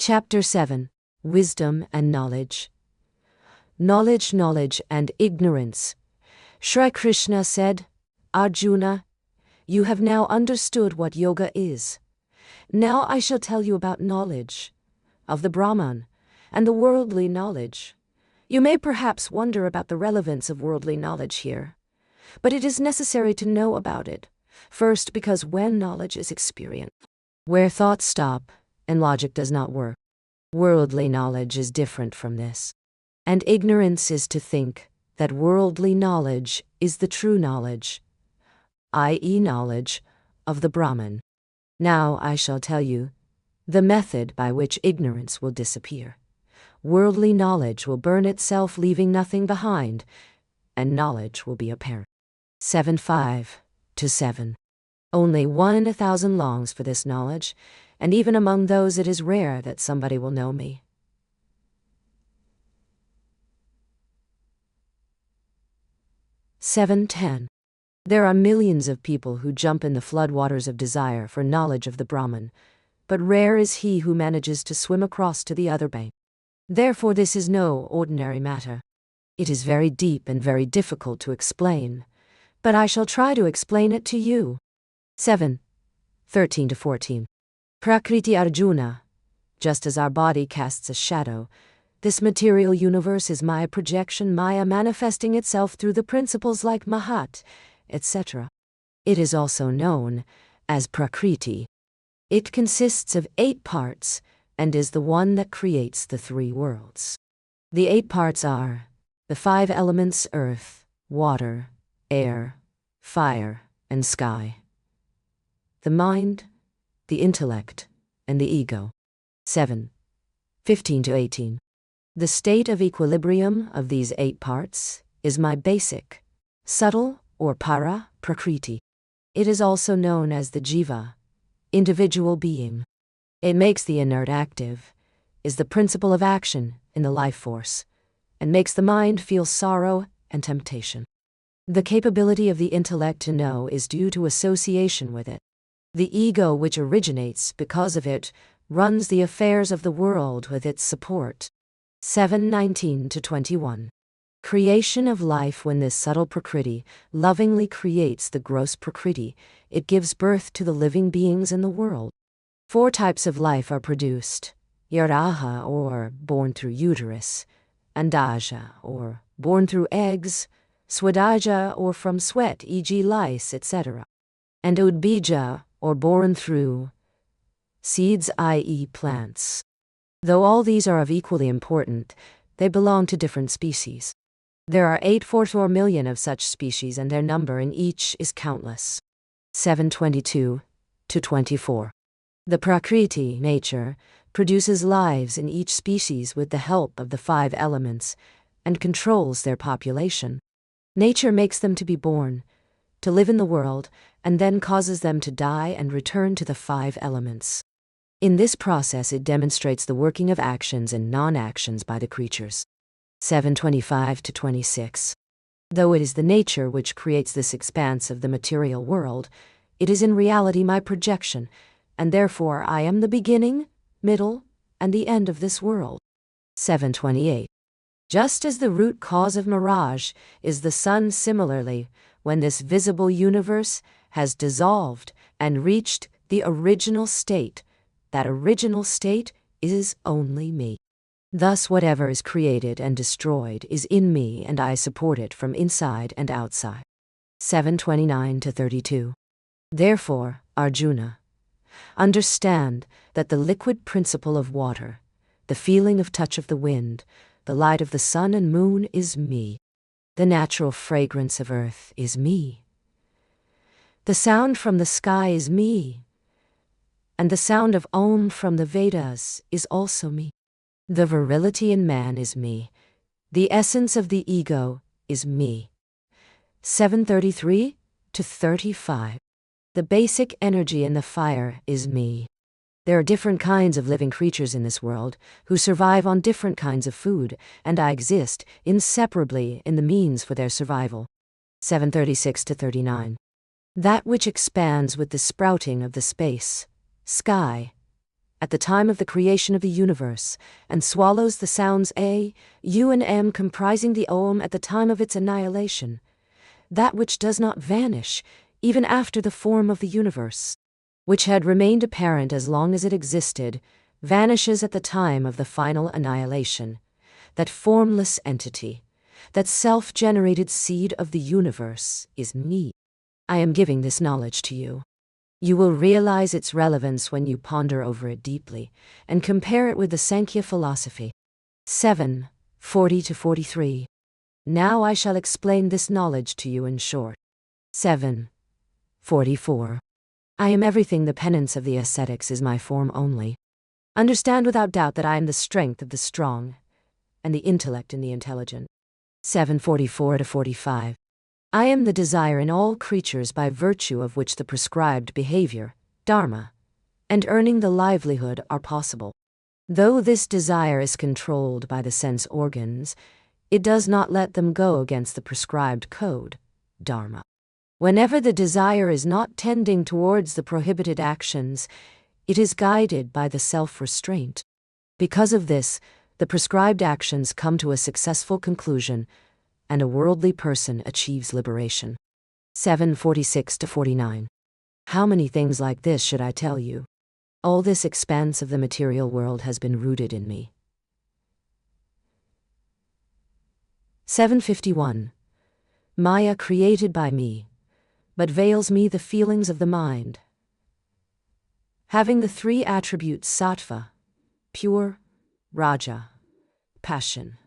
Chapter 7. Wisdom and Knowledge. Knowledge and ignorance. Shri Krishna said, Arjuna, you have now understood what yoga is. Now I shall tell you about knowledge, of the Brahman, and the worldly knowledge. You may perhaps wonder about the relevance of worldly knowledge here, but it is necessary to know about it, first because when knowledge is experienced, where thoughts stop and logic does not work, worldly knowledge is different from this. And ignorance is to think that worldly knowledge is the true knowledge, i.e. knowledge of the Brahman. Now I shall tell you the method by which ignorance will disappear. Worldly knowledge will burn itself, leaving nothing behind, and knowledge will be apparent. 7:5-7. Only 1 in 1,000 longs for this knowledge, and even among those it is rare that somebody will know me. 7:10. There are millions of people who jump in the floodwaters of desire for knowledge of the Brahman, but rare is he who manages to swim across to the other bank. Therefore this is no ordinary matter. It is very deep and very difficult to explain, but I shall try to explain it to you. 7:13-14. Prakriti Arjuna. Just as our body casts a shadow, this material universe is Maya projection, Maya manifesting itself through the principles like Mahat, etc. It is also known as Prakriti. It consists of 8 parts and is the one that creates the 3 worlds. The 8 parts are the 5 elements: earth, water, air, fire, and sky. The mind, the intellect, and the ego. 7:15-18. The state of equilibrium of these 8 parts is my basic, subtle or para prakriti. It is also known as the jiva, individual being. It makes the inert active, is the principle of action in the life force, and makes the mind feel sorrow and temptation. The capability of the intellect to know is due to association with it. The ego, which originates because of it, runs the affairs of the world with its support. 7:19-21. Creation of life. When this subtle prakriti lovingly creates the gross prakriti, it gives birth to the living beings in the world. 4 types of life are produced: yaraha, or born through uterus; andaja, or born through eggs; swadaja, or from sweat, e.g. lice, etc. and udbija, or born through seeds, i.e. plants. Though all these are of equally important, they belong to different species. There are 844 million of such species, and their number in each is countless. 7:22-24. The Prakriti, nature, produces lives in each species with the help of the 5 elements, and controls their population. Nature makes them to be born, to live in the world, and then causes them to die and return to the 5 elements. In this process it demonstrates the working of actions and non-actions by the creatures. 7:25-26. Though it is the nature which creates this expanse of the material world, it is in reality my projection, and therefore I am the beginning, middle, and the end of this world. 7:28. Just as the root cause of mirage is the sun, similarly, when this visible universe has dissolved and reached the original state, that original state is only me. Thus whatever is created and destroyed is in me, and I support it from inside and outside. 7:29-32. Therefore, Arjuna, understand that the liquid principle of water, the feeling of touch of the wind, the light of the sun and moon is me. The natural fragrance of earth is me. The sound from the sky is me. And the sound of Om from the Vedas is also me. The virility in man is me. The essence of the ego is me. 7:33-35. The basic energy in the fire is me. There are different kinds of living creatures in this world who survive on different kinds of food, and I exist inseparably in the means for their survival. 7:36-39. That which expands with the sprouting of the space, sky, at the time of the creation of the universe, and swallows the sounds A, U and M comprising the Om at the time of its annihilation, that which does not vanish, even after the form of the universe, which had remained apparent as long as it existed, vanishes at the time of the final annihilation. That formless entity, that self-generated seed of the universe, is me. I am giving this knowledge to you. You will realize its relevance when you ponder over it deeply and compare it with the Sankhya philosophy. 7:40-43. Now I shall explain this knowledge to you in short. 7:44. I am everything. The penance of the ascetics is my form only. Understand without doubt that I am the strength of the strong and the intellect in the intelligent. 7:44-45. I am the desire in all creatures by virtue of which the prescribed behavior, dharma, and earning the livelihood are possible. Though this desire is controlled by the sense organs, it does not let them go against the prescribed code, dharma. Whenever the desire is not tending towards the prohibited actions, it is guided by the self-restraint. Because of this, the prescribed actions come to a successful conclusion, and a worldly person achieves liberation. 7:46-49. How many things like this should I tell you? All this expanse of the material world has been rooted in me. 7:51. Maya created by me, but veils me the feelings of the mind. Having the three attributes sattva, pure, raja, passion,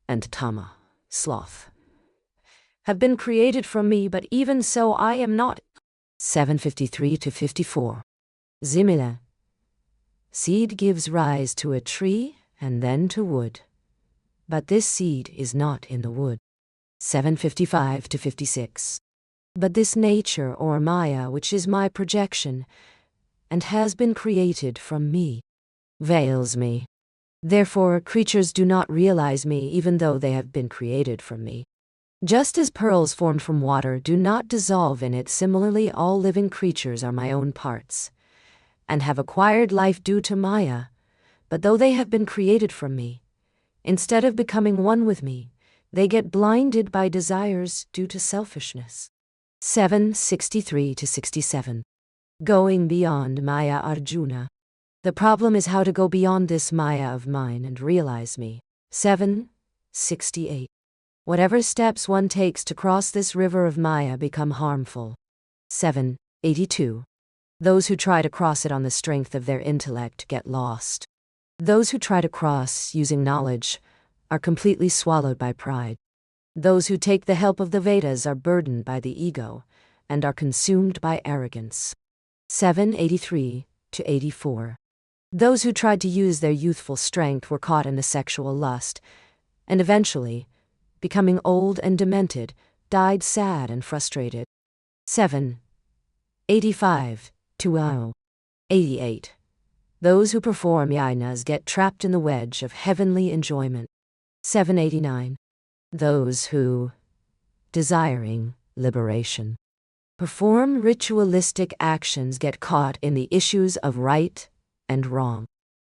and tama, sloth, have been created from me, but even so I am not. 7:53-54. Zimila. Seed gives rise to a tree and then to wood, but this seed is not in the wood. 7:55-56. But this nature or Maya, which is my projection, and has been created from me, veils me. Therefore, creatures do not realize me even though they have been created from me. Just as pearls formed from water do not dissolve in it, similarly all living creatures are my own parts, and have acquired life due to Maya, but though they have been created from me, instead of becoming one with me, they get blinded by desires due to selfishness. 7:63-67. Going beyond Maya Arjuna. The problem is how to go beyond this Maya of mine and realize me. 7:68. Whatever steps one takes to cross this river of Maya become harmful. 7:82. Those who try to cross it on the strength of their intellect get lost. Those who try to cross using knowledge are completely swallowed by pride. Those who take the help of the Vedas are burdened by the ego and are consumed by arrogance. 7:83-84. Those who tried to use their youthful strength were caught in the sexual lust, and eventually, becoming old and demented, died sad and frustrated. 7:85-88. Those who perform yajnas get trapped in the wedge of heavenly enjoyment. 7:89. Those who, desiring liberation, perform ritualistic actions get caught in the issues of right and wrong.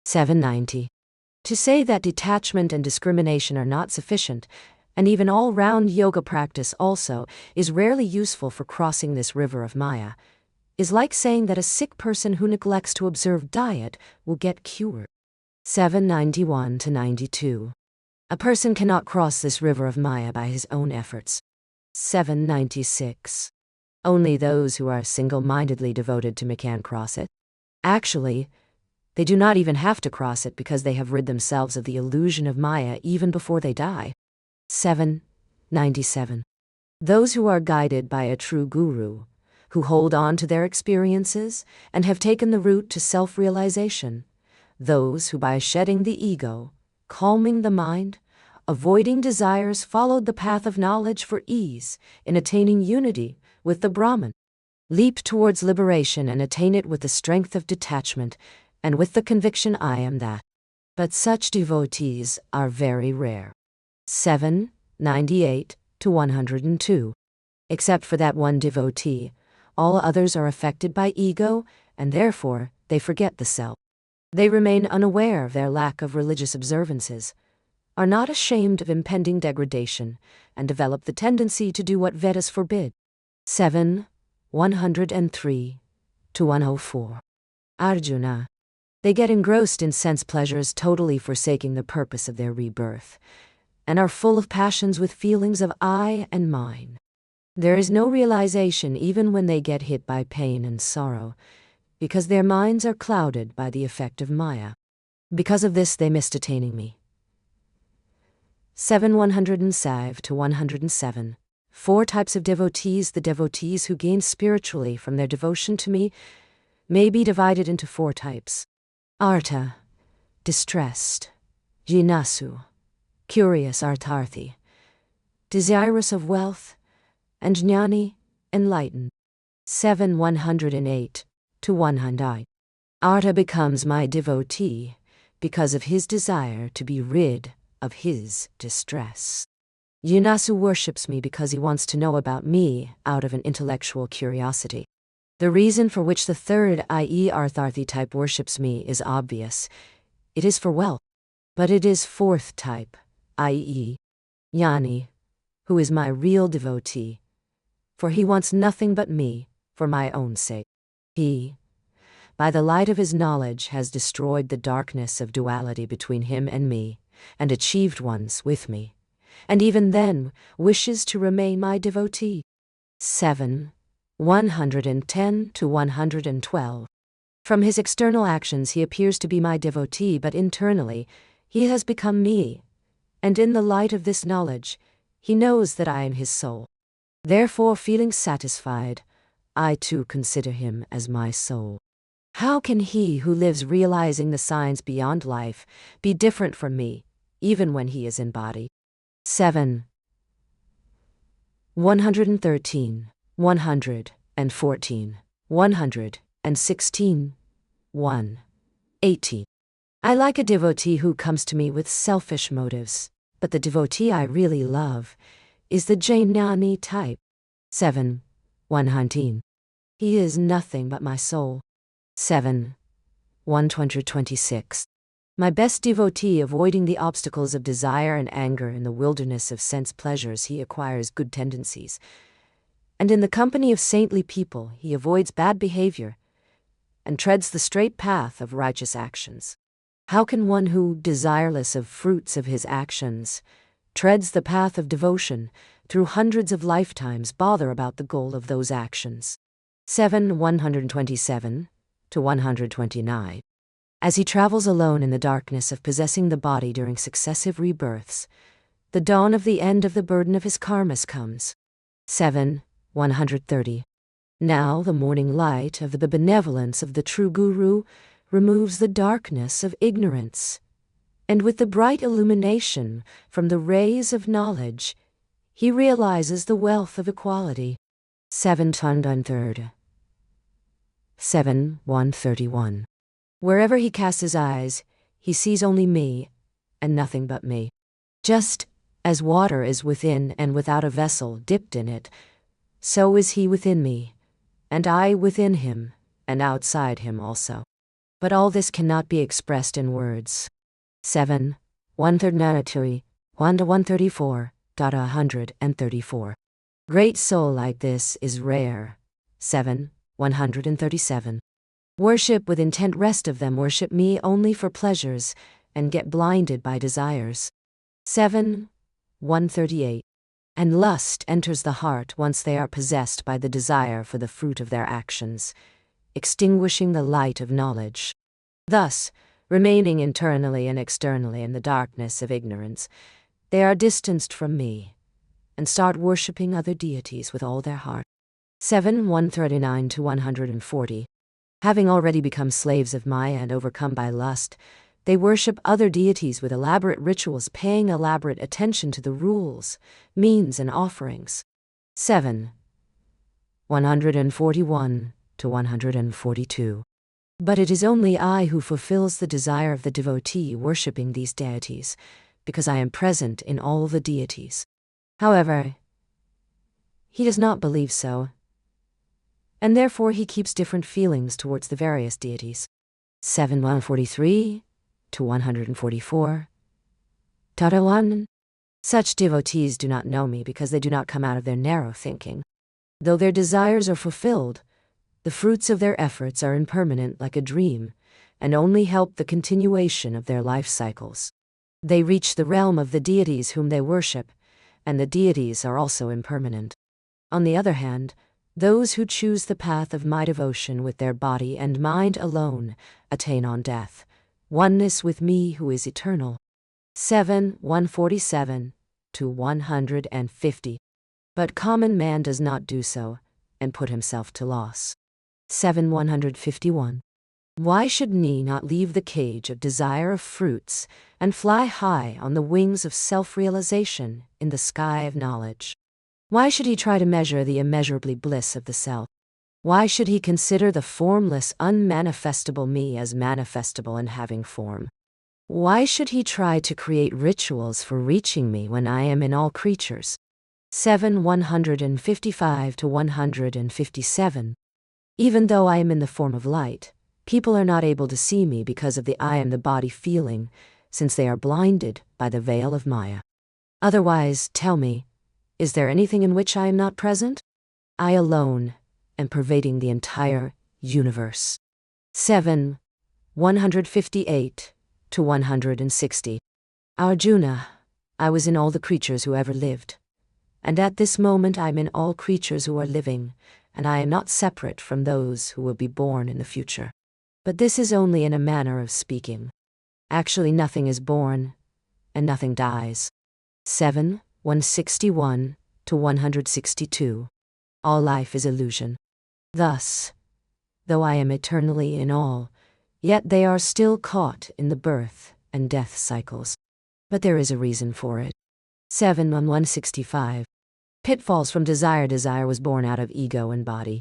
7:90. To say that detachment and discrimination are not sufficient, and even all-round yoga practice also is rarely useful for crossing this river of Maya, is like saying that a sick person who neglects to observe diet will get cured. 7:91-92. A person cannot cross this river of Maya by his own efforts. 7:96. Only those who are single-mindedly devoted to me can cross it. Actually, they do not even have to cross it because they have rid themselves of the illusion of Maya even before they die. 7:97. Those who are guided by a true guru, who hold on to their experiences and have taken the route to self-realization, those who by shedding the ego, calming the mind, avoiding desires, followed the path of knowledge for ease in attaining unity with the Brahman, leap towards liberation and attain it with the strength of detachment and with the conviction I am that. But such devotees are very rare. 7:98-102. Except for that one devotee, all others are affected by ego, and therefore they forget the self. They remain unaware of their lack of religious observances, are not ashamed of impending degradation, and develop the tendency to do what Vedas forbid. 7, 103 to 104. Arjuna. They get engrossed in sense pleasures, totally forsaking the purpose of their rebirth, and are full of passions with feelings of I and mine. There is no realization even when they get hit by pain and sorrow, because their minds are clouded by the effect of Maya. Because of this they missed attaining me. 7, 105 to 107. 4 types of devotees. The devotees who gain spiritually from their devotion to me may be divided into 4 types. Artha, distressed. Jinasu, curious artharthi. Desirous of wealth. And Jnani, enlightened. 7, 108 to 100. Artha becomes my devotee because of his desire to be rid of his distress. Jinasu worships me because he wants to know about me out of an intellectual curiosity. The reason for which the third, i.e. Artharthi type, worships me is obvious. It is for wealth. But it is 4th type, i.e. Jnani, who is my real devotee, for he wants nothing but me for my own sake. He, by the light of his knowledge, has destroyed the darkness of duality between him and me, and achieved oneness with me, and even then wishes to remain my devotee. 7, 110 to 112. From his external actions he appears to be my devotee, but internally he has become me, and in the light of this knowledge he knows that I am his soul. Therefore, feeling satisfied, I too consider him as my soul. How can he who lives realizing the signs beyond life be different from me, even when he is in body? 7, 113, 114, 116, 118. I like a devotee who comes to me with selfish motives, but the devotee I really love is the Jnani type. 7, 119. He is nothing but my soul. 7, 126. My best devotee, avoiding the obstacles of desire and anger in the wilderness of sense pleasures, he acquires good tendencies. And in the company of saintly people, he avoids bad behavior and treads the straight path of righteous actions. How can one who, desireless of fruits of his actions, treads the path of devotion through hundreds of lifetimes, bother about the goal of those actions? 7, 127 to 129. As he travels alone in the darkness of possessing the body during successive rebirths, the dawn of the end of the burden of his karmas comes. 7, 130. Now the morning light of the benevolence of the true Guru removes the darkness of ignorance, and with the bright illumination from the rays of knowledge, he realizes the wealth of equality. 7, 130. 7, 131. Wherever he casts his eyes, he sees only me, and nothing but me. Just as water is within and without a vessel dipped in it, so is he within me, and I within him, and outside him also. But all this cannot be expressed in words. 7, 139, 1 to 134, 134. Great soul like this is rare. 7, 137. Worship with intent, rest of them worship me only for pleasures, and get blinded by desires. 7, 138. And lust enters the heart once they are possessed by the desire for the fruit of their actions, extinguishing the light of knowledge. Thus, remaining internally and externally in the darkness of ignorance, they are distanced from me, and start worshipping other deities with all their heart. 7, 139 to 140. Having already become slaves of Maya and overcome by lust, they worship other deities with elaborate rituals, paying elaborate attention to the rules, means, and offerings. 7, 141 to 142. But it is only I who fulfills the desire of the devotee worshipping these deities, because I am present in all the deities. However, he does not believe so, and therefore he keeps different feelings towards the various deities. 7 143 to 144. Tarawan. Such devotees do not know me because they do not come out of their narrow thinking. Though their desires are fulfilled, the fruits of their efforts are impermanent like a dream, and only help the continuation of their life cycles. They reach the realm of the deities whom they worship, and the deities are also impermanent. On the other hand, those who choose the path of my devotion with their body and mind alone attain on death oneness with me who is eternal. 7 147 to 150. But common man does not do so, and put himself to loss. 7 151. Why should he not leave the cage of desire of fruits and fly high on the wings of self-realization in the sky of knowledge? Why should he try to measure the immeasurably bliss of the self? Why should he consider the formless, unmanifestable me as manifestable and having form? Why should he try to create rituals for reaching me when I am in all creatures? 7 155 to 157. Even though I am in the form of light, people are not able to see me because of the I am the body feeling, since they are blinded by the veil of Maya. Otherwise, tell me, is there anything in which I am not present? I alone am pervading the entire universe. 7 158 to 160. Arjuna, I was in all the creatures who ever lived. And at this moment I am in all creatures who are living, and I am not separate from those who will be born in the future. But this is only in a manner of speaking. Actually nothing is born, and nothing dies. 7 161 to 162. All life is illusion. Thus, though I am eternally in all, yet they are still caught in the birth and death cycles. But there is a reason for it. 7 165. Pitfalls from desire. Desire was born out of ego and body.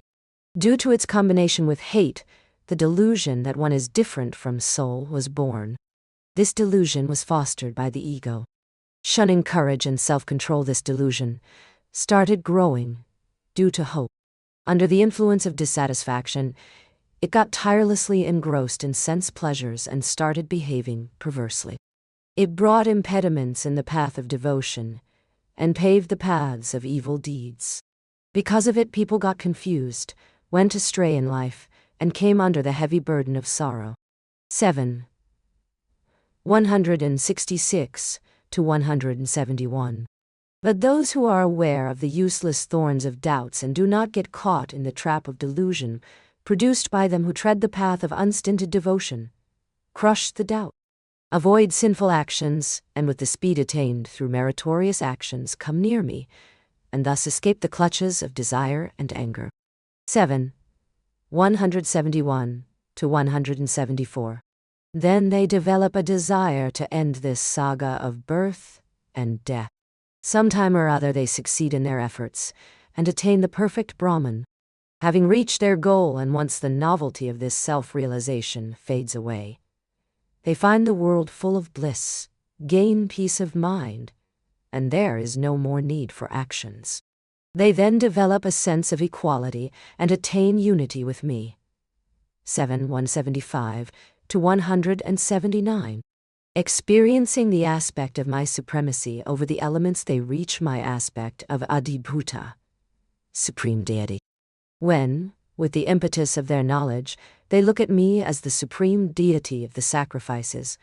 Due to its combination with hate, the delusion that one is different from soul was born. This delusion was fostered by the ego. Shunning courage and self-control, this delusion started growing due to hope. Under the influence of dissatisfaction, it got tirelessly engrossed in sense pleasures and started behaving perversely. It brought impediments in the path of devotion and paved the paths of evil deeds. Because of it, people got confused, went astray in life, and came under the heavy burden of sorrow. 7 166 to 171. But those who are aware of the useless thorns of doubts and do not get caught in the trap of delusion produced by them who tread the path of unstinted devotion, crush the doubt, avoid sinful actions, and with the speed attained through meritorious actions come near me, and thus escape the clutches of desire and anger. 7 171 to 174. Then they develop a desire to end this saga of birth and death. Sometime or other they succeed in their efforts and attain the perfect Brahman. Having reached their goal, and once the novelty of this self-realization fades away, they find the world full of bliss, gain peace of mind, and there is no more need for actions. They then develop a sense of equality and attain unity with me. 7 175 to 179. Experiencing the aspect of my supremacy over the elements, they reach my aspect of Adibhuta, Supreme Deity. When, with the impetus of their knowledge, they look at me as the supreme deity of the sacrifices,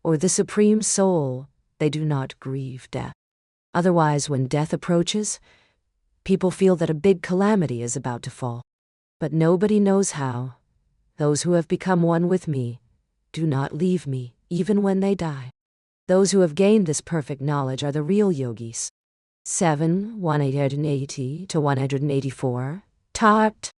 or the supreme soul, they do not grieve death. Otherwise, when death approaches, people feel that a big calamity is about to fall. But nobody knows how. Those who have become one with me do not leave me, even when they die. Those who have gained this perfect knowledge are the real yogis. 7 180 to 184. Tat.